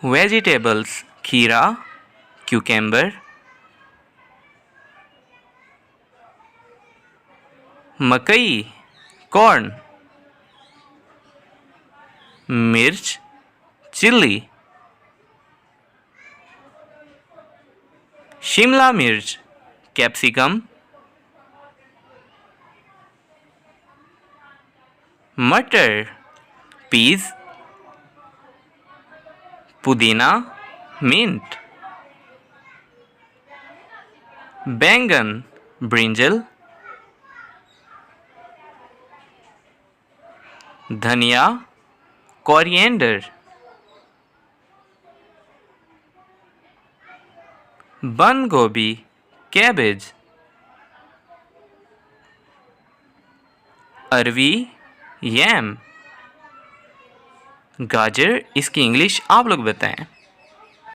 Vegetables खीरा, क्यूकेम्बर। मकई corn. मिर्च चिल्ली। शिमला मिर्च कैप्सिकम। मटर पीज। पुदीना मिंट। बैंगन ब्रिंजल। धनिया कोरिएंडर। बंद गोभी कैबेज। अरवी यैम। गाजर इसकी इंग्लिश आप लोग बताएं।